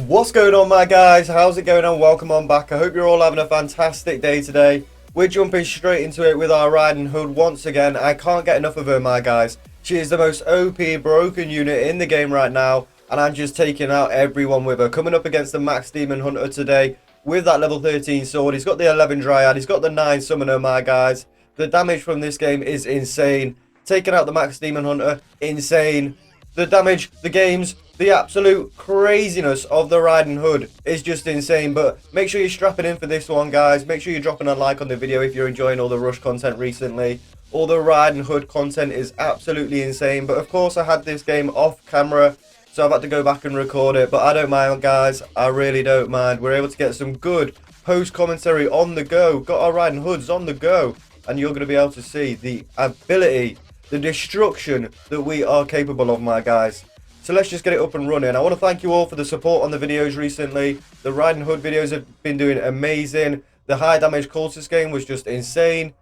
What's going on, my guys? How's it going on? Welcome on back. I hope you're all having a fantastic day today. We're jumping straight into it with our Riding Hood once again. I can't get enough of her, my guys. She is the most OP broken unit in the game right now, and I'm just taking out everyone with her. Coming up against the Max Demon Hunter today with that level 13 sword. He's got the 11 Dryad, he's got the 9 Summoner, my guys. The damage from this game is insane. Taking out the Max Demon Hunter, insane. The damage, the games, the absolute craziness of the Riding Hood is just insane. But make sure you're strapping in for this one, guys. Make sure you're dropping a like on the video if you're enjoying all the Rush content recently. All the Riding Hood content is absolutely insane. But of course I had this game off camera, so I've had to go back and record it. But I don't mind, guys. I really don't mind. We're able to get some good post commentary on the go. Got our Riding Hoods on the go. And you're going to be able to see the ability, the destruction that we are capable of, my guys. So let's just get it up and running. I want to thank you all for the support on the videos recently. The Riding Hood videos have been doing amazing. The high damage cultist game was just insane.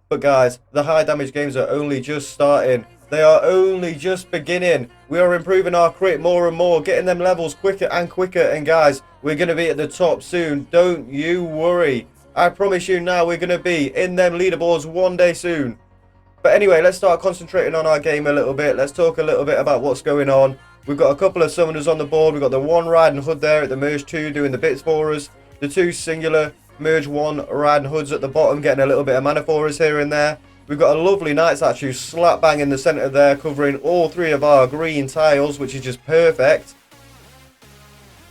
But guys, the high damage games are only just starting. They are only just beginning. We are improving our crit more and more, getting them levels quicker and quicker. And guys, we're going to be at the top soon. Don't you worry. I promise you now, we're going to be in them leaderboards one day soon. But anyway, let's start concentrating on our game a little bit. Let's talk a little bit about what's going on. We've got a couple of summoners on the board. We've got the one Riding Hood there at the Merge 2 doing the bits for us. The two singular Merge 1 Riding Hoods at the bottom getting a little bit of mana for us here and there. We've got a lovely Night Statue slap bang in the centre there, covering all three of our green tiles, which is just perfect.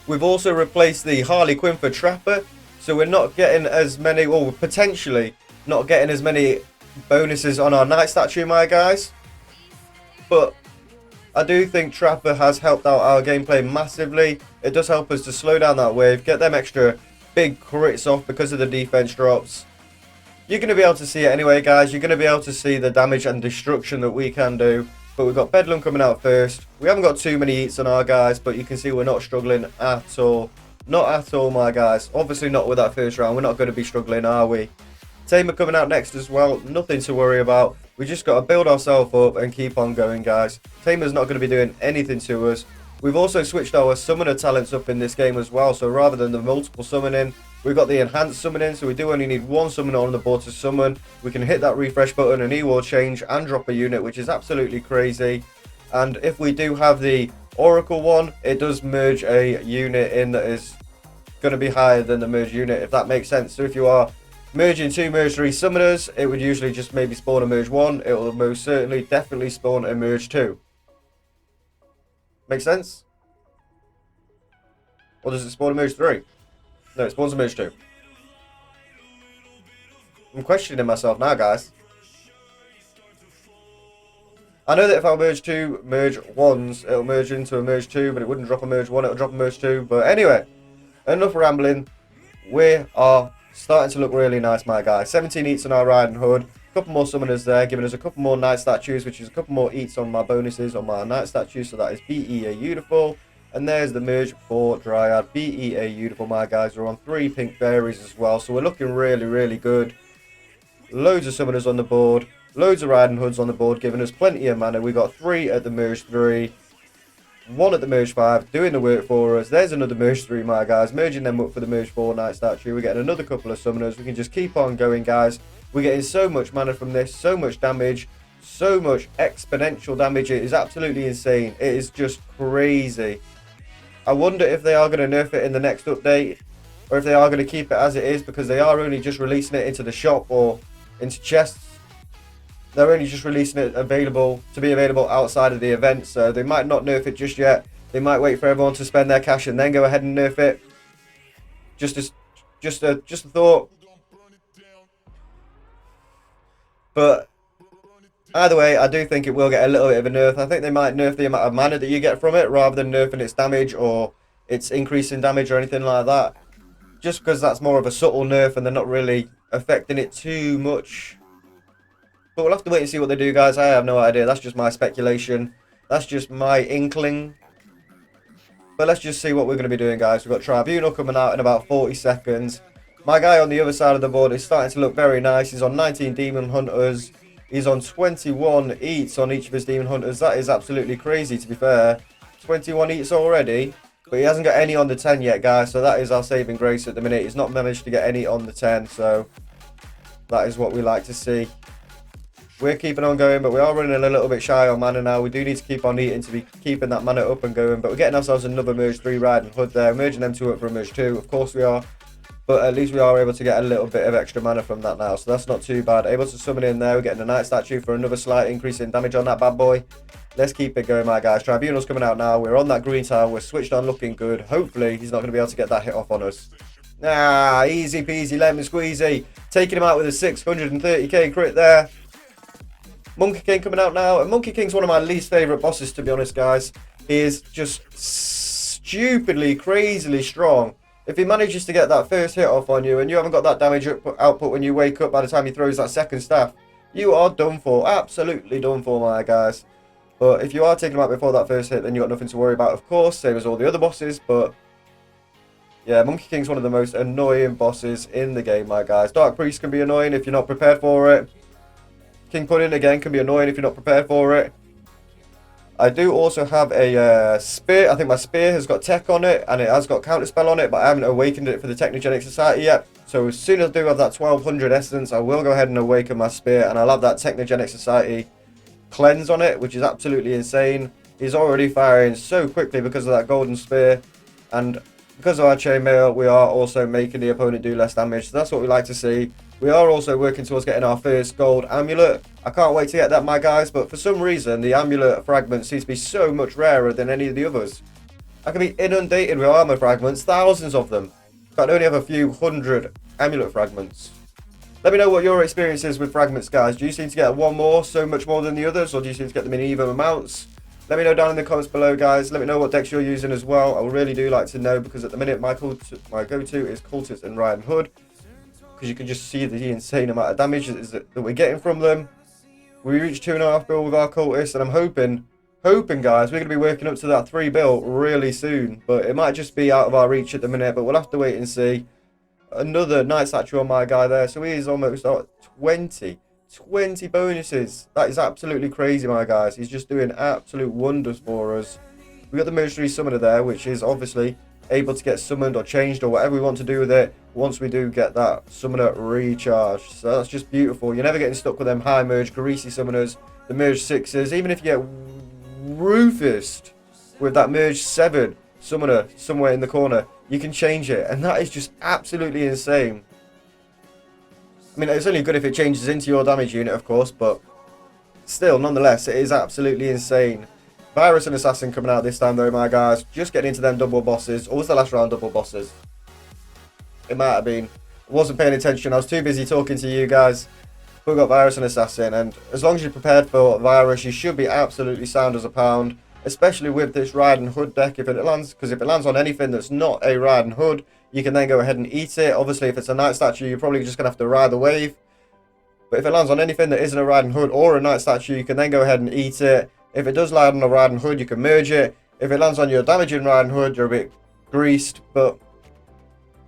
We've also replaced the Harley Quinn for Trapper. So we're not getting as many, or we're potentially not getting as many bonuses on our Night Statue, my guys. But I do think Trapper has helped out our gameplay massively. It does help us to slow down that wave, get them extra big crits off because of the defense drops. You're going to be able to see it anyway, guys. You're going to be able to see the damage and destruction that we can do. But we've got Bedlam coming out first. We haven't got too many eats on our guys, but you can see we're not struggling at all. Not at all, my guys. Obviously not with that first round. We're not going to be struggling, are we? Tamer coming out next as well. Nothing to worry about. We just got to build ourselves up and keep on going, guys. Tamer's not going to be doing anything to us. We've also switched our summoner talents up in this game as well. So rather than the multiple summoning, we've got the enhanced summoning. So we do only need one summoner on the board to summon. We can hit that refresh button and he will change and drop a unit, which is absolutely crazy. And if we do have the Oracle one, it does merge a unit in that is going to be higher than the merge unit, if that makes sense. So if you are merging 2 merge 3 summoners, it would usually just maybe spawn a merge 1. It will most certainly definitely spawn a merge 2. Make sense? Or does it spawn a merge 3? No, it spawns a merge 2. I'm questioning myself now, guys. I know that if I merge 2 merge 1s, it'll merge into a merge 2, but it wouldn't drop a merge 1, it'll drop a merge 2. But anyway, enough rambling. We are starting to look really nice, my guys. 17 eats on our Riding Hood. A couple more summoners there, giving us a couple more Night Statues, which is a couple more eats on my bonuses on my Night Statues. So that is BEA Beautiful. And there's the Merge 4 Dryad. BEA Beautiful, my guys. We're on 3 pink berries as well. So we're looking really, really good. Loads of summoners on the board. Loads of Riding Hoods on the board, giving us plenty of mana. We got 3 at the Merge 3. 1 at the Merge 5, doing the work for us. There's another Merge 3, my guys. Merging them up for the Merge 4 Night Statue. We're getting another couple of summoners. We can just keep on going, guys. We're getting so much mana from this, so much damage, so much exponential damage. It is absolutely insane. It is just crazy. I wonder if they are going to nerf it in the next update, or if they are going to keep it as it is, because they are only just releasing it into the shop or into chests. They're only just releasing it to be available outside of the event, so they might not nerf it just yet. They might wait for everyone to spend their cash and then go ahead and nerf it. Just a thought. But either way, I do think it will get a little bit of a nerf. I think they might nerf the amount of mana that you get from it, rather than nerfing its damage or its increase in damage or anything like that. Just because that's more of a subtle nerf and they're not really affecting it too much. But we'll have to wait and see what they do, guys. I have no idea. That's just my speculation. That's just my inkling. But let's just see what we're going to be doing, guys. We've got Tribunal coming out in about 40 seconds. My guy on the other side of the board is starting to look very nice. He's on 19 Demon Hunters. He's on 21 eats on each of his Demon Hunters. That is absolutely crazy, to be fair. 21 eats already. But he hasn't got any on the 10 yet, guys. So that is our saving grace at the minute. He's not managed to get any on the 10. So that is what we like to see. We're keeping on going, but we are running a little bit shy on mana now. We do need to keep on eating to be keeping that mana up and going. But we're getting ourselves another Merge 3 Riding Hood there. Merging them two up for a Merge 2. Of course we are. But at least we are able to get a little bit of extra mana from that now. So that's not too bad. Able to summon in there. We're getting a Knight Statue for another slight increase in damage on that bad boy. Let's keep it going, my guys. Tribunal's coming out now. We're on that green tile. We're switched on, looking good. Hopefully, he's not going to be able to get that hit off on us. Ah, easy peasy, lemon squeezy. Taking him out with a 630k crit there. Monkey King coming out now. And Monkey King's one of my least favourite bosses, to be honest, guys. He is just stupidly, crazily strong. If he manages to get that first hit off on you and you haven't got that damage output when you wake up by the time he throws that second staff, you are done for. Absolutely done for, my guys. But if you are taking him out before that first hit, then you've got nothing to worry about, of course, same as all the other bosses. But yeah, Monkey King's one of the most annoying bosses in the game, my guys. Dark Priest can be annoying if you're not prepared for it. King Pudding, again, can be annoying if you're not prepared for it. I do also have a spear. I think my spear has got tech on it, and it has got counterspell on it, but I haven't awakened it for the Technogenic Society yet. So as soon as I do have that 1200 essence, I will go ahead and awaken my spear, and I'll have that Technogenic Society cleanse on it, which is absolutely insane. He's already firing so quickly because of that golden spear, and because of our chainmail, we are also making the opponent do less damage. So that's what we like to see. We are also working towards getting our first gold amulet. I can't wait to get that, my guys, but for some reason, the amulet fragments seems to be so much rarer than any of the others. I can be inundated with armor fragments, thousands of them, but I only have a few hundred amulet fragments. Let me know what your experience is with fragments, guys. Do you seem to get one more, so much more than the others, or do you seem to get them in even amounts? Let me know down in the comments below, guys. Let me know what decks you're using as well. I really do like to know, because at the minute, my go-to is Cultist and Riding Hood, because you can just see the insane amount of damage that we're getting from them. We reached 2.5 bill with our Cultist, and I'm hoping, guys, we're going to be working up to that 3 bill really soon. But it might just be out of our reach at the minute, but we'll have to wait and see. Another Knight Statue on my guy there, so he is almost at 20 bonuses. That is absolutely crazy, my guys. He's just doing absolute wonders for us. We got the Merge 3 Summoner there, which is obviously able to get summoned or changed or whatever we want to do with it once we do get that summoner recharged. So that's just beautiful. You're never getting stuck with them high merge greasy summoners, the merge 6s. Even if you get Rufused with that merge 7 summoner somewhere in the corner, you can change it, and that is just absolutely insane. I mean, it's only good if it changes into your damage unit, of course, but still, nonetheless, it is absolutely insane. Virus and Assassin coming out this time, though, my guys. Just getting into them double bosses. Or was the last round double bosses? It might have been. I wasn't paying attention. I was too busy talking to you guys. We've got Virus and Assassin, and as long as you're prepared for Virus, you should be absolutely sound as a pound. Especially with this Riding Hood deck, if it lands, because if it lands on anything that's not a Riding Hood, you can then go ahead and eat it. Obviously, if it's a Knight Statue, you're probably just going to have to ride the wave. But if it lands on anything that isn't a Riding Hood or a Knight Statue, you can then go ahead and eat it. If it does land on a Riding Hood, you can merge it. If it lands on your damaging Riding Hood, you're a bit greased. But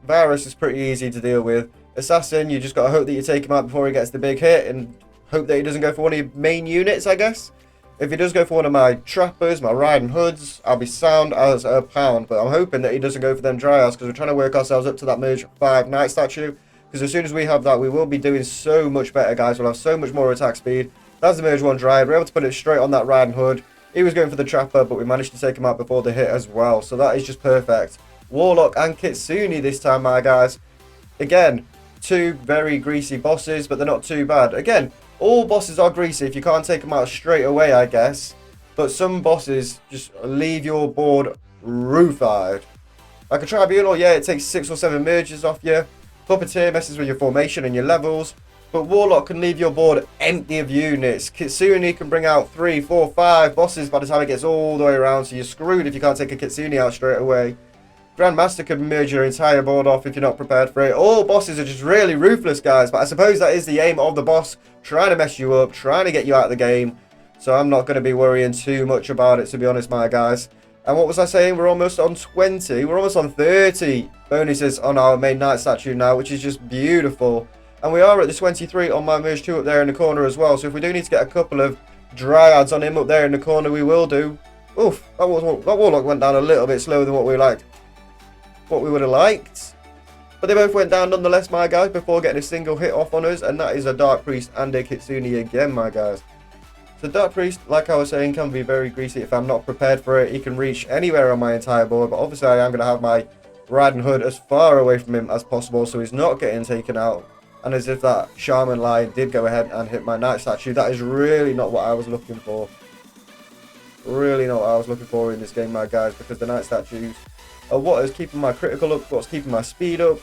Virus is pretty easy to deal with. Assassin, you just got to hope that you take him out before he gets the big hit, and hope that he doesn't go for one of your main units, I guess. If he does go for one of my trappers, my Riding Hoods, I'll be sound as a pound. But I'm hoping that he doesn't go for them Dryads, because we're trying to work ourselves up to that Merge 5 Knight Statue. Because as soon as we have that, we will be doing so much better, guys. We'll have so much more attack speed. That's the Merge 1 Dryad. We're able to put it straight on that Riding Hood. He was going for the Trapper, but we managed to take him out before the hit as well. So that is just perfect. Warlock and Kitsune this time, my guys. Again, two very greasy bosses, but they're not too bad. Again, all bosses are greasy if you can't take them out straight away, I guess. But some bosses just leave your board roofied. Like a Tribunal, yeah, it takes 6 or 7 merges off you. Puppeteer messes with your formation and your levels. But Warlock can leave your board empty of units. Kitsune can bring out 3, 4, 5 bosses by the time it gets all the way around, so you're screwed if you can't take a Kitsune out straight away. Grandmaster can merge your entire board off if you're not prepared for it. All bosses are just really ruthless, guys, but I suppose that is the aim of the boss, trying to mess you up, trying to get you out of the game. So I'm not going to be worrying too much about it, to be honest, my guys. And what was I saying? We're almost on 20. We're almost on 30 bonuses on our main Knight Statue now, which is just beautiful. And we are at the 23 on my Merge 2 up there in the corner as well. So if we do need to get a couple of Dryads on him up there in the corner, we will do. Oof, that warlock went down a little bit slower than what we would have liked. But they both went down nonetheless, my guys, before getting a single hit off on us. And that is a Dark Priest and a Kitsune again, my guys. So Dark Priest, like I was saying, can be very greasy if I'm not prepared for it. He can reach anywhere on my entire board. But obviously I am going to have my Riding Hood as far away from him as possible, so he's not getting taken out. And as if that Shaman Lion did go ahead and hit my Knight Statue, that is really not what I was looking for. Really not what I was looking for in this game, my guys, because the Knight Statues are what is keeping my critical up, what's keeping my speed up.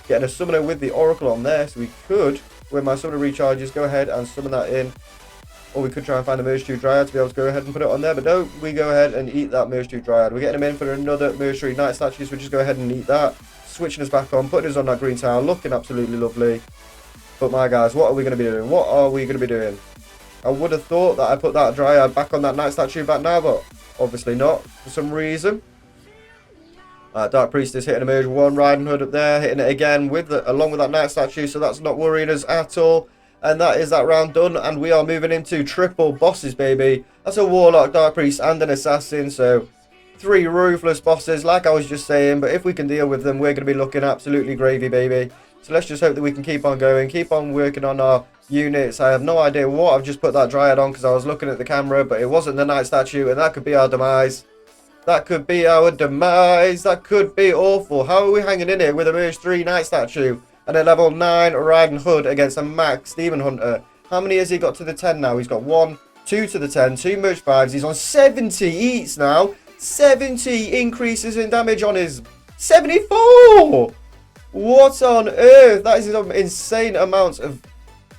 Getting a summoner with the Oracle on there, so we could, when my summoner recharges, go ahead and summon that in. Or we could try and find a Merge 2 Dryad to be able to go ahead and put it on there, but no, we go ahead and eat that Merge 2 Dryad. We're getting him in for another Merge 3 Knight Statue, so we just go ahead and eat that. Switching us back on, putting us on that green tile, looking absolutely lovely. But my guys, what are we going to be doing? What are we going to be doing? I would have thought that I put that Dryad back on that Knight Statue back now, but obviously not for some reason. Dark Priest is hitting a Merge 1 Riding Hood up there, hitting it again with along with that Knight Statue, so that's not worrying us at all. And that is that round done, and we are moving into triple bosses, baby. That's a Warlock, Dark Priest, and an Assassin, so 3 ruthless bosses, like I was just saying. But if we can deal with them, we're going to be looking absolutely gravy, baby. So let's just hope that we can keep on going, keep on working on our units. I have no idea what I've just put that Dryad on because I was looking at the camera, but it wasn't the Knight Statue, and that could be our demise. That could be our demise. That could be awful. How are we hanging in here with a Merge 3 Knight Statue and a level 9 Riding Hood against a max Demon Hunter? How many has he got to the 10 now? He's got 1, 2 to the 10, 2 Merge 5s. He's on 70 eats now. 70 increases in damage on his 74. What on earth? That is an insane amount of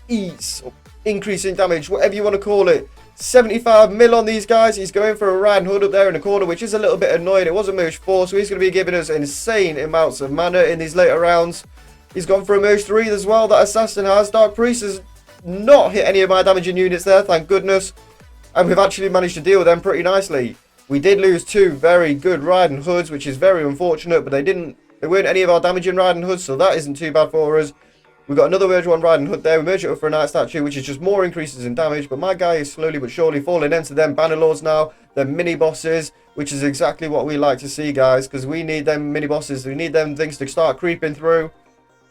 eats, increase in damage, whatever you want to call it. 75 mil on these guys. He's going for a Riding Hood up there in the corner, which is a little bit annoying. It was a Merge 4, so he's going to be giving us insane amounts of mana in these later rounds. He's gone for a Merge 3 as well, that Assassin has. Dark Priest has not hit any of my damaging units there, thank goodness. And we've actually managed to deal with them pretty nicely. We did lose 2 very good Riding Hoods, which is very unfortunate, but they weren't any of our damaging Riding Hoods, so that isn't too bad for us. We've got another Merge 1 Riding Hood there. We merge it up for a Knight Statue, which is just more increases in damage. But my guy is slowly but surely falling into them Bannerlords now. Them mini-bosses, which is exactly what we like to see, guys. Because we need them mini-bosses. We need them things to start creeping through.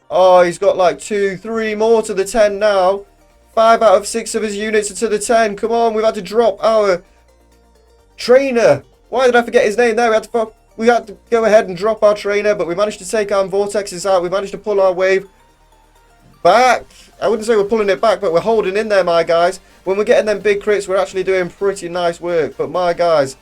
Oh, he's got like 2, 3 more to the 10 now. 5 out of 6 of his units are to the 10. Come on, we've had to drop our trainer. Why did I forget his name there? We had to go ahead and drop our trainer. But we managed to take our vortexes out. We managed to pull our wave back. I wouldn't say we're pulling it back, but we're holding in there, my guys. When we're getting them big crits, we're actually doing pretty nice work. But my guys,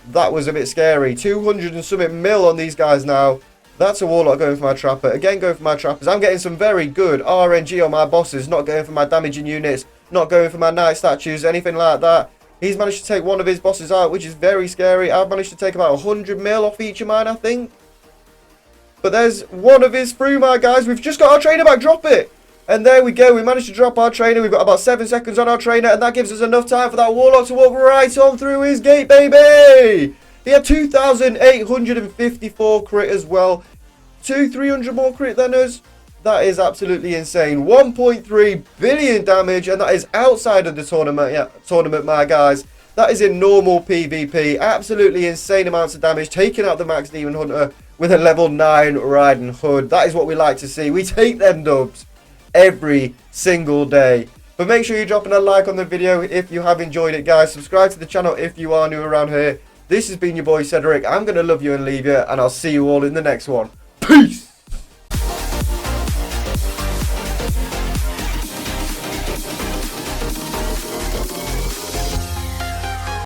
that was a bit scary. 200 and something mil on these guys now. That's a Warlock going for my Trapper. Again, going for my Trappers. I'm getting some very good RNG on my bosses. Not going for my damaging units. Not going for my Knight Statues. Anything like that. He's managed to take one of his bosses out, which is very scary. I've managed to take about 100 mil off each of mine, I think. But there's one of his through, my guys. We've just got our trainer back. Drop it. And there we go. We managed to drop our trainer. We've got about 7 seconds on our trainer. And that gives us enough time for that Warlock to walk right on through his gate, baby. He had 2,854 crit as well. 300 more crit than us. That is absolutely insane. 1.3 billion damage. And that is outside of the tournament. Yeah, tournament, my guys. That is in normal PvP. Absolutely insane amounts of damage. Taking out the Max Demon Hunter with a level 9 Riding Hood. That is what we like to see. We take them dubs every single day. But make sure you're dropping a like on the video if you have enjoyed it, guys. Subscribe to the channel if you are new around here. This has been your boy Sederik. I'm going to love you and leave you, and I'll see you all in the next one. Peace!